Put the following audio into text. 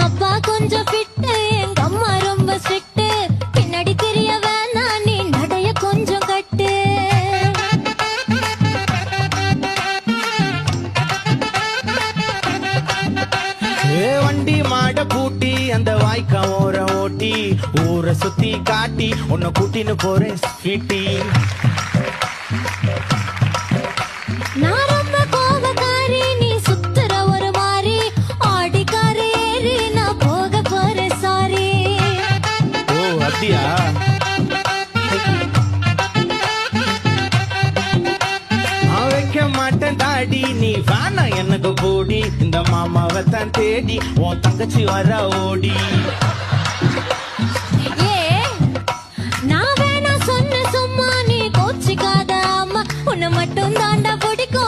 அப்பா கொஞ்சம் ஃபிட்டு, எங்க அம்மா ரொம்ப ஸ்ட்ரிக்ட். பின்னாடி தெரிய வேணாம், நீ நடைய கொஞ்சம் கட்டு. வண்டி மாட பூட்டி அந்த வாய்க்கா ஓர ஓட்டி ஊரை சுத்தி காட்டி உன்னை கூட்டின்னு போறேன் ஸ்வீட்டி. நான் ரொம்ப கோபக்காரி, நீ சுத்துற ஒரு மாதிரி. ஆடிக்கார ஏறி நான் போக போறேன் சாரி. ஓ அப்படியா? நான் வைக்க மாட்டேன் தாடி, நீ வேணா எனக்கு போடி. இந்த மாமாவை தான் தேடி உன் தங்கச்சி வர ஓடி. ஏ நான் வேணா சொன்ன சும்மா, நீ கோச்சிக்காத அம்மா. உன்னை மட்டும் தாண்டா பிடிக்கும்.